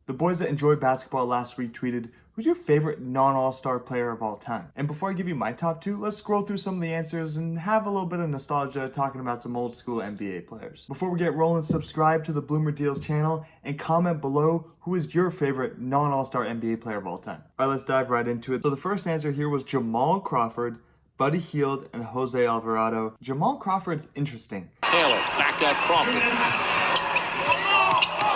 The boys that enjoyed basketball last week tweeted, "Who's your favorite non-all-star player of all time?" And before I give you my top two, let's scroll through some of the answers and have a little bit of nostalgia talking about some old school NBA players. Before we get rolling, subscribe to the Bloomer Deals channel and comment below who is your favorite non-all-star NBA player of all time. All right, let's dive right into it. So the first answer here was Jamal Crawford, Buddy Hield, and Jose Alvarado. Jamal Crawford's interesting. Taylor, back out Crawford.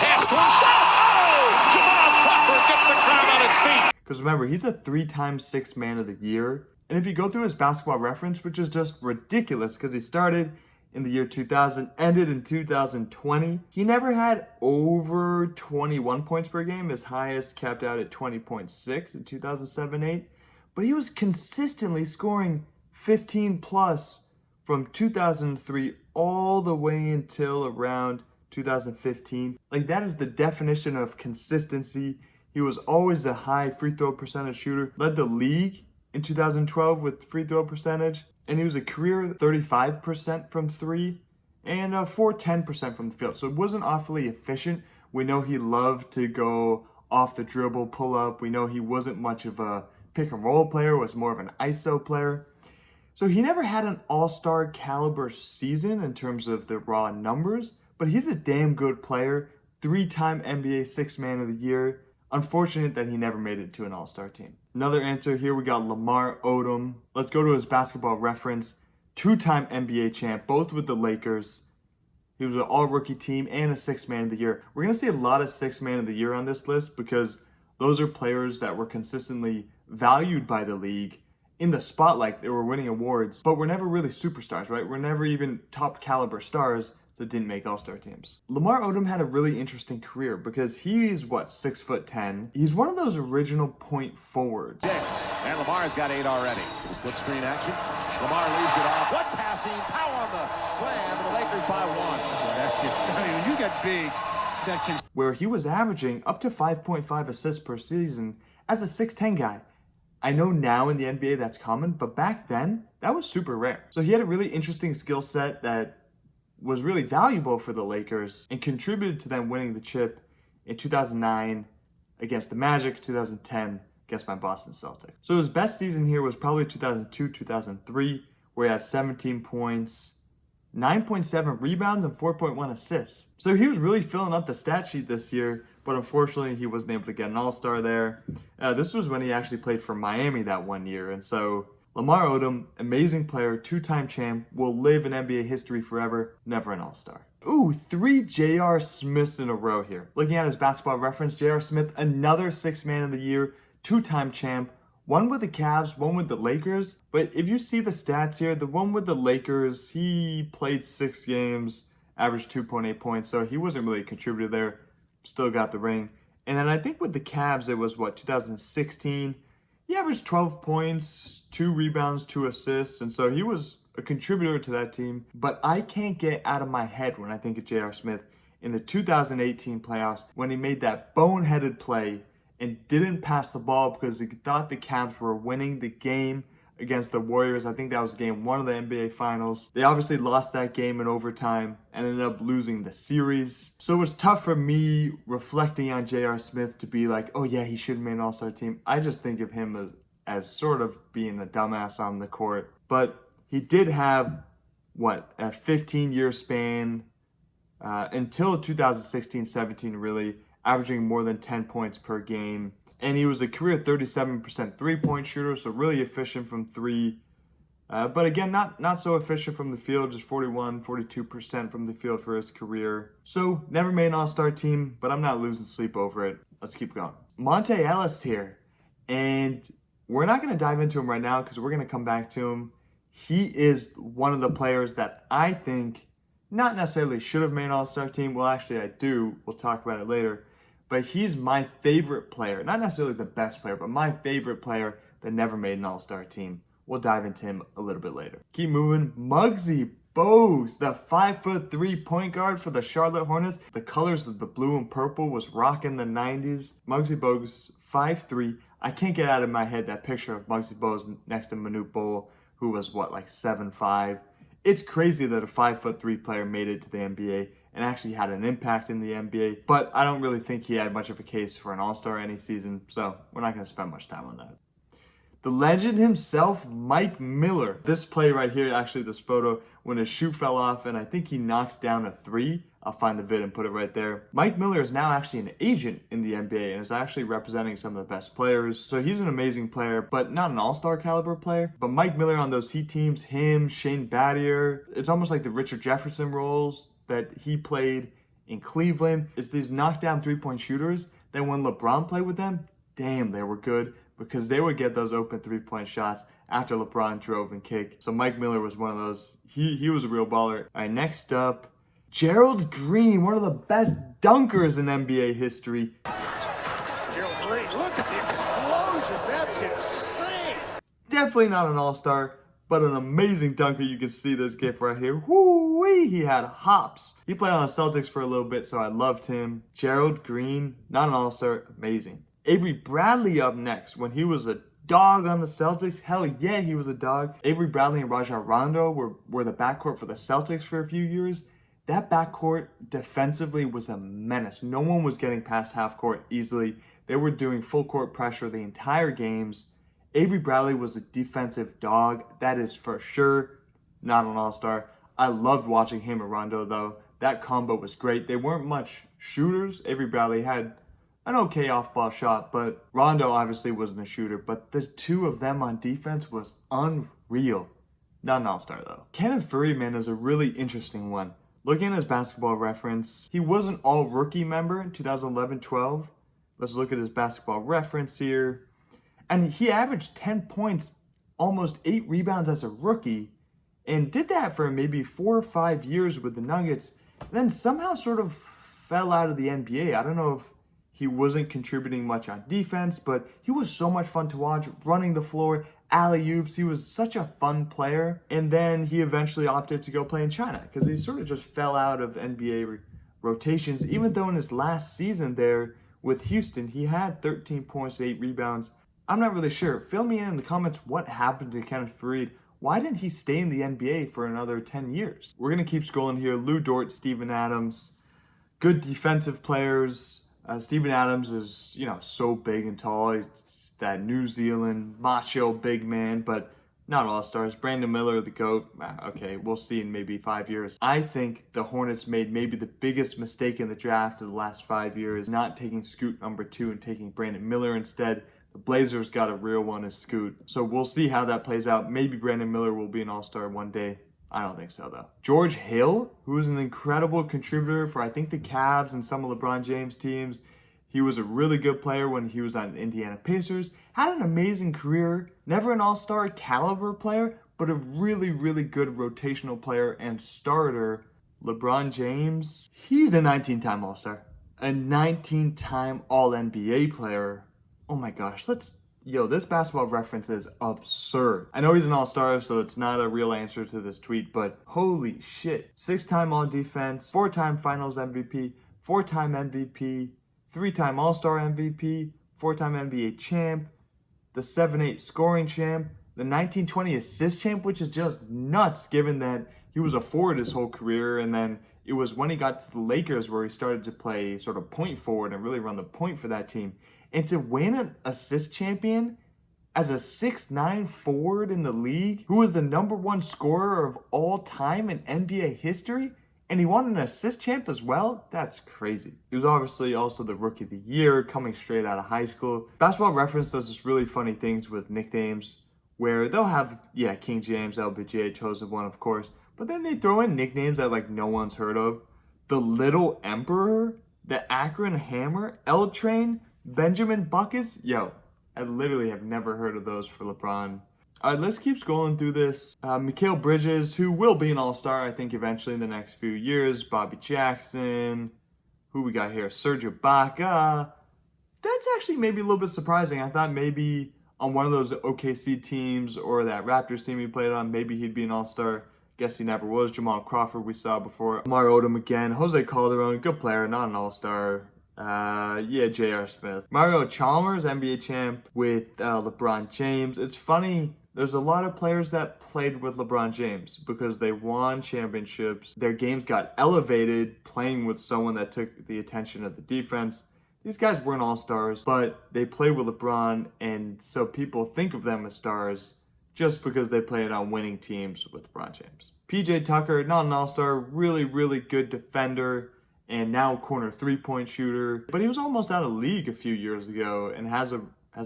Pass to himself. Oh! Jamal Crawford gets the crowd on its feet. Because remember, he's a 3-time Sixth Man of the Year. And if you go through his basketball reference, which is just ridiculous because he started in the year 2000, ended in 2020, he never had over 21 points per game. His highest capped out at 20.6 in 2007-8. But he was consistently scoring 15 plus from 2003 all the way until around 2015. Like, that is the definition of consistency. He was always a high free throw percentage shooter, led the league in 2012 with free throw percentage, and he was a career 35% from three and 10% from the field. So it wasn't awfully efficient. We know he loved to go off the dribble, pull up. We know he wasn't much of a pick and roll player, was more of an ISO player. So he never had an all-star caliber season in terms of the raw numbers, but he's a damn good player, 3-time NBA Sixth Man of the Year. Unfortunate that he never made it to an all-star team. Another answer here, we got Lamar Odom. Let's go to his basketball reference. 2-time NBA champ, both with the Lakers. He was an all-rookie team and a Sixth Man of the Year. We're going to see a lot of Sixth Man of the Year on this list because those are players that were consistently valued by the league in the spotlight. They were winning awards, but were never really superstars, right? We're never even top caliber stars that didn't make all-star teams. Lamar Odom had a really interesting career because he's 6'10". He's one of those original point forwards. 6, and Lamar's got 8 already. Slip screen action. Lamar leaves it off. What passing? Power on the slam, and the Lakers by 1. Well, that's just, I mean, you got bigs that can... Where he was averaging up to 5.5 assists per season as a 6'10" guy. I know now in the NBA that's common, but back then, that was super rare. So he had a really interesting skill set that was really valuable for the Lakers and contributed to them winning the chip in 2009 against the Magic, 2010 against my Boston Celtics. So his best season here was probably 2002, 2003, where he had 17 points, 9.7 rebounds, and 4.1 assists. So he was really filling up the stat sheet this year, but unfortunately he wasn't able to get an all-star there. This was when he actually played for Miami that one year, and so Lamar Odom, amazing player, 2-time champ, will live in NBA history forever, never an all-star. Ooh, 3 J.R. Smiths in a row here. Looking at his basketball reference, J.R. Smith, another Sixth Man of the Year, 2-time champ, one with the Cavs, one with the Lakers. But if you see the stats here, the one with the Lakers, he played 6 games, averaged 2.8 points, so he wasn't really a contributor there, still got the ring. And then I think with the Cavs, it was 2016, he averaged 12 points, 2 rebounds, 2 assists, and so he was a contributor to that team. But I can't get out of my head when I think of J.R. Smith in the 2018 playoffs when he made that boneheaded play and didn't pass the ball because he thought the Cavs were winning the game against the Warriors. I think that was game 1 of the NBA Finals. They obviously lost that game in overtime and ended up losing the series. So it's tough for me reflecting on J.R. Smith to be like, oh yeah, he should have made an all-star team. I just think of him as sort of being a dumbass on the court. But he did have, a 15-year span until 2016-17 really, averaging more than 10 points per game. And he was a career 37% three-point shooter, so really efficient from 3. But again, not so efficient from the field, just 42% from the field for his career. So never made an all-star team, but I'm not losing sleep over it. Let's keep going. Monta Ellis here. And we're not going to dive into him right now because we're going to come back to him. He is one of the players that I think not necessarily should have made an all-star team. Well, actually, I do. We'll talk about it later. But he's my favorite player, not necessarily the best player, but my favorite player that never made an all-star team. We'll dive into him a little bit later. Keep moving. Muggsy Bogues, the 5'3" point guard for the Charlotte Hornets. The colors of the blue and purple was rocking the 90s. Muggsy Bogues, 5'3". I can't get out of my head that picture of Muggsy Bogues next to Manute Bol, who was 7'5". It's crazy that a 5'3" player made it to the NBA and actually had an impact in the NBA. But I don't really think he had much of a case for an All-Star any season, so we're not going to spend much time on that. The legend himself, Mike Miller. This play right here, actually this photo, when his shoe fell off and I think he knocks down a three. I'll find the vid and put it right there. Mike Miller is now actually an agent in the NBA and is actually representing some of the best players. So he's an amazing player, but not an all-star caliber player. But Mike Miller on those Heat teams, him, Shane Battier, it's almost like the Richard Jefferson roles that he played in Cleveland. It's these knockdown three-point shooters that when LeBron played with them, damn, they were good, because they would get those open three-point shots after LeBron drove and kicked. So Mike Miller was one of those. He was a real baller. All right, next up, Gerald Green, one of the best dunkers in NBA history. Gerald Green, look at the explosion. That's insane. Definitely not an all-star, but an amazing dunker. You can see this gif right here. Woo-wee, he had hops. He played on the Celtics for a little bit, so I loved him. Gerald Green, not an all-star, amazing. Avery Bradley up next. When he was a dog on the Celtics, hell yeah, he was a dog. Avery Bradley and Rajon Rondo were the backcourt for the Celtics for a few years. That backcourt defensively was a menace. No one was getting past half court easily. They were doing full court pressure the entire games. Avery Bradley was a defensive dog, that is for sure. Not an all-star. I loved watching him and Rondo though. That combo was great. They weren't much shooters. Avery Bradley had an okay off-ball shot, but Rondo obviously wasn't a shooter. But the two of them on defense was unreal. Not an all-star though. Kenneth Faried, man, is a really interesting one. Looking at his basketball reference, he was an all-rookie member in 2011-12. Let's look at his basketball reference here. And he averaged 10 points, almost 8 rebounds as a rookie, and did that for maybe 4 or 5 years with the Nuggets, and then somehow sort of fell out of the NBA. I don't know if he wasn't contributing much on defense, but he was so much fun to watch, running the floor, alley-oops. He was such a fun player. And then he eventually opted to go play in China because he sort of just fell out of NBA rotations, even though in his last season there with Houston, he had 13 points, 8 rebounds. I'm not really sure. Fill me in the comments what happened to Kenneth Faried. Why didn't he stay in the NBA for another 10 years? We're going to keep scrolling here. Lou Dort, Steven Adams, good defensive players. Steven Adams is, so big and tall. He's that New Zealand macho big man, but not all-stars. Brandon Miller, the GOAT. Okay, we'll see in maybe 5 years. I think the Hornets made maybe the biggest mistake in the draft of the last 5 years, not taking Scoot number 2 and taking Brandon Miller instead. The Blazers got a real one as Scoot. So we'll see how that plays out. Maybe Brandon Miller will be an all-star one day. I don't think so, though. George Hill, who is an incredible contributor for, I think, the Cavs and some of LeBron James' teams. He was a really good player when he was on Indiana Pacers. Had an amazing career. Never an all-star caliber player, but a really, really good rotational player and starter. LeBron James, he's a 19-time all-star. A 19-time all-NBA player. Oh my gosh, this basketball reference is absurd. I know he's an all-star, so it's not a real answer to this tweet, but holy shit. 6-time all-defense, 4-time finals MVP, 4-time MVP, 3-time all-star MVP, 4-time NBA champ, the 7-8 scoring champ, the 1920 assist champ, which is just nuts given that he was a forward his whole career, and then it was when he got to the Lakers where he started to play sort of point forward and really run the point for that team. And to win an assist champion as a 6'9" forward in the league, who was the #1 scorer of all time in NBA history, and he won an assist champ as well? That's crazy. He was obviously also the Rookie of the Year, coming straight out of high school. Basketball Reference does this really funny things with nicknames, where they'll have, King James, LBJ, Chosen One, of course, but then they throw in nicknames that no one's heard of. The Little Emperor, the Akron Hammer, L Train, Benjamin Buckets. I literally have never heard of those for LeBron. All right, let's keep scrolling through this. Mikal Bridges, who will be an all-star, I think, eventually in the next few years. Bobby Jackson. Who we got here? Serge Ibaka. That's actually maybe a little bit surprising. I thought maybe on one of those OKC teams or that Raptors team he played on, maybe he'd be an all-star. Guess he never was. Jamal Crawford we saw before. Lamar Odom again. Jose Calderon, good player, not an all-star. Yeah, J.R. Smith. Mario Chalmers, NBA champ with LeBron James. It's funny, there's a lot of players that played with LeBron James because they won championships. Their games got elevated playing with someone that took the attention of the defense. These guys weren't all-stars, but they played with LeBron, and so people think of them as stars just because they played on winning teams with LeBron James. PJ Tucker, not an all-star, really, really good defender, and now corner three-point shooter. But he was almost out of league a few years ago and has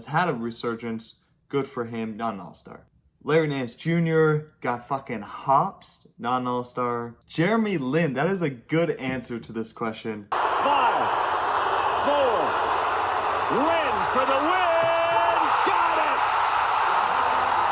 had a resurgence. Good for him, not an all-star. Larry Nance Jr. got fucking hops, not an all-star. Jeremy Lin, that is a good answer to this question. 5, 4, Lin for the win! Got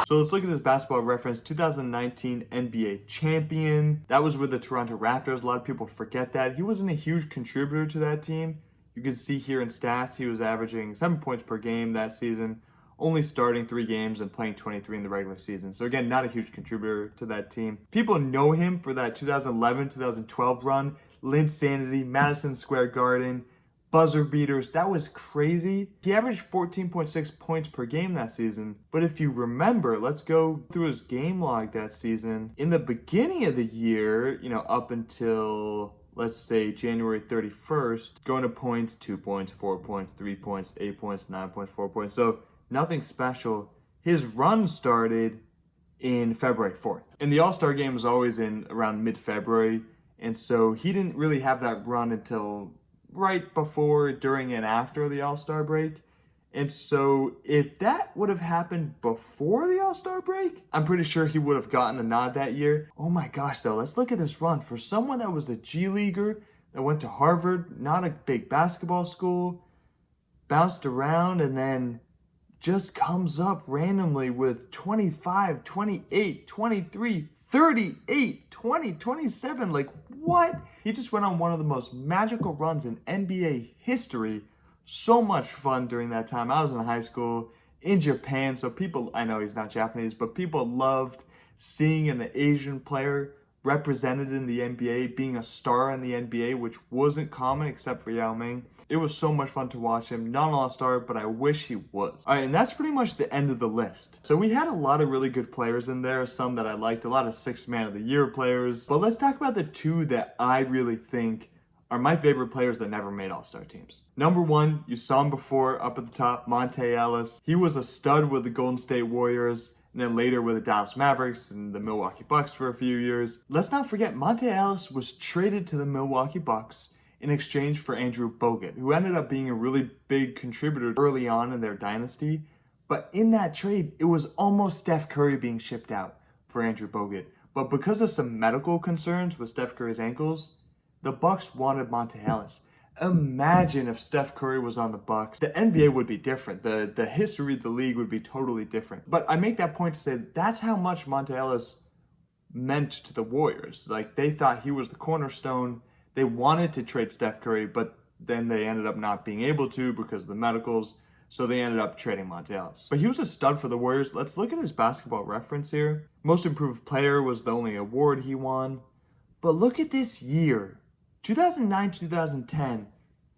it! So let's look at his basketball reference. 2019 NBA champion. That was with the Toronto Raptors. A lot of people forget that. He wasn't a huge contributor to that team. You can see here in stats, he was averaging 7 points per game that season, only starting 3 games and playing 23 in the regular season. So again, not a huge contributor to that team. People know him for that 2011-2012 run, Linsanity, Madison Square Garden, buzzer beaters. That was crazy. He averaged 14.6 points per game that season. But if you remember, let's go through his game log that season. In the beginning of the year, up until, let's say, January 31st, going to points, 2 points, 4 points, 3 points, 8 points, 9 points, 4 points. So nothing special. His run started in February 4th. And the All-Star game was always in around mid-February. And so he didn't really have that run until right before, during, and after the All-Star break. And so if that would have happened before the All-Star break, I'm pretty sure he would have gotten a nod that year. Oh my gosh, though, let's look at this run. For someone that was a G Leaguer, that went to Harvard, not a big basketball school, bounced around, and then just comes up randomly with 25, 28, 23, 38, 20, 27. Like, what? He just went on one of the most magical runs in NBA history. So much fun during that time. I was in high school in Japan, so people, I know he's not Japanese, but people loved seeing an Asian player represented in the NBA, being a star in the NBA, which wasn't common except for Yao Ming. It was so much fun to watch him. Not an all-star, but I wish he was. All right, and that's pretty much the end of the list. So we had a lot of really good players in there, some that I liked, a lot of Sixth Man of the Year players. But let's talk about the 2 that I really think are my favorite players that never made all-star teams. Number 1, you saw him before, up at the top, Monta Ellis. He was a stud with the Golden State Warriors, and then later with the Dallas Mavericks and the Milwaukee Bucks for a few years. Let's not forget, Monta Ellis was traded to the Milwaukee Bucks in exchange for Avery Bradley, who ended up being a really big contributor early on in their dynasty. But in that trade, it was almost Steph Curry being shipped out for Avery Bradley. But because of some medical concerns with Steph Curry's ankles, the Bucks wanted Monta Ellis. Imagine if Steph Curry was on the Bucks. The NBA would be different. The history of the league would be totally different. But I make that point to say that's how much Monta Ellis meant to the Warriors. Like, they thought he was the cornerstone. They wanted to trade Steph Curry, but then they ended up not being able to because of the medicals. So they ended up trading Monta Ellis. But he was a stud for the Warriors. Let's look at his basketball reference here. Most Improved Player was the only award he won. But look at this year. 2009-2010,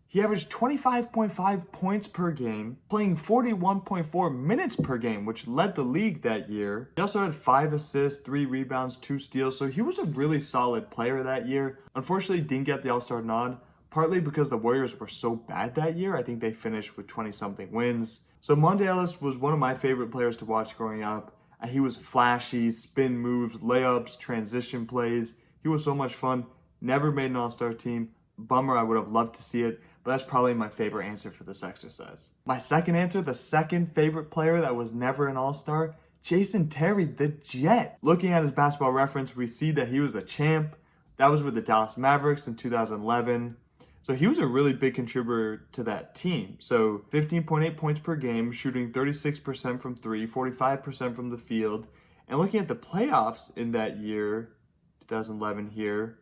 he averaged 25.5 points per game, playing 41.4 minutes per game, which led the league that year. He also had 5 assists, 3 rebounds, 2 steals, so he was a really solid player that year. Unfortunately, didn't get the All-Star nod, partly because the Warriors were so bad that year. I think they finished with 20-something wins. So Monta Ellis was one of my favorite players to watch growing up. He was flashy, spin moves, layups, transition plays. He was so much fun. Never made an all-star team. Bummer, I would have loved to see it, but that's probably my favorite answer for this exercise. My second answer, the second favorite player that was never an all-star, Jason Terry, the Jet. Looking at his basketball reference, we see that he was a champ. That was with the Dallas Mavericks in 2011. So he was a really big contributor to that team. So 15.8 points per game, shooting 36% from 3, 45% from the field. And looking at the playoffs in that year, 2011 here,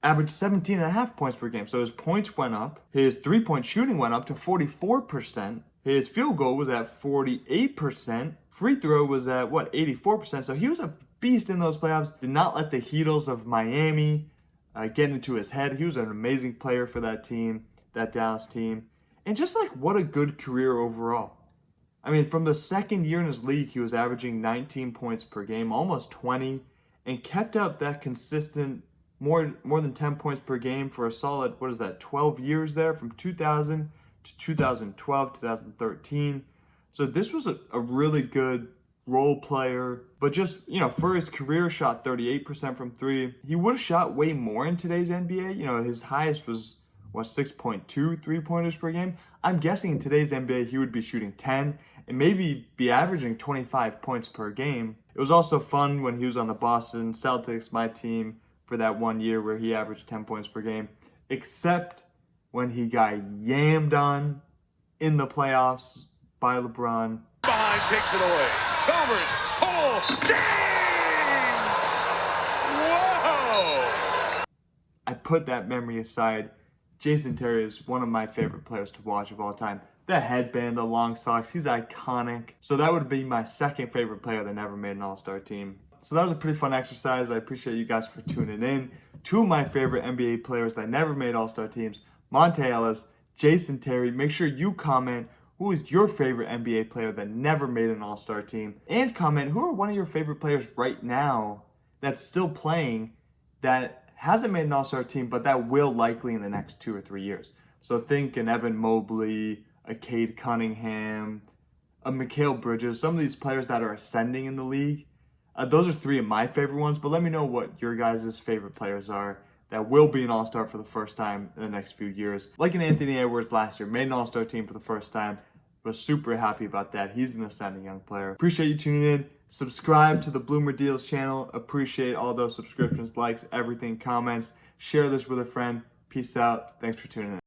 averaged 17.5 points per game. So his points went up. His three-point shooting went up to 44%. His field goal was at 48%. Free throw was at, 84%. So he was a beast in those playoffs. Did not let the Heatles of Miami get into his head. He was an amazing player for that team. that Dallas team. And just like what a good career overall. I mean, from the second year in his league, he was averaging 19 points per game, almost 20, and kept up that consistent more than 10 points per game for a solid, 12 years there, from 2000 to 2012, 2013. So this was a really good role player, but just, for his career, shot 38% from three. He would have shot way more in today's NBA. His highest was, 6.2 3-pointers per game. I'm guessing in today's NBA, he would be shooting 10 and maybe be averaging 25 points per game. It was also fun when he was on the Boston Celtics, my team, for that 1 year where he averaged 10 points per game, except when he got yammed on in the playoffs by LeBron. Behind takes it away. Chalmers, James! Whoa! I put that memory aside. Jason Terry is one of my favorite players to watch of all time. The headband, the long socks, he's iconic. So that would be my second favorite player that never made an All-Star team. So that was a pretty fun exercise. I appreciate you guys for tuning in. Two of my favorite NBA players that never made All-Star teams, Monta Ellis, Jason Terry. Make sure you comment who is your favorite NBA player that never made an All-Star team. And comment who are one of your favorite players right now that's still playing that hasn't made an All-Star team, but that will likely in the next 2 or 3 years. So think an Evan Mobley, a Cade Cunningham, a Mikal Bridges, some of these players that are ascending in the league. Those are three of my favorite ones, but let me know what your guys' favorite players are that will be an All-Star for the first time in the next few years. Like an Anthony Edwards last year, made an All-Star team for the first time. Was super happy about that. He's an ascending young player. Appreciate you tuning in. Subscribe to the Bloomer Deals channel. Appreciate all those subscriptions, likes, everything, comments. Share this with a friend. Peace out. Thanks for tuning in.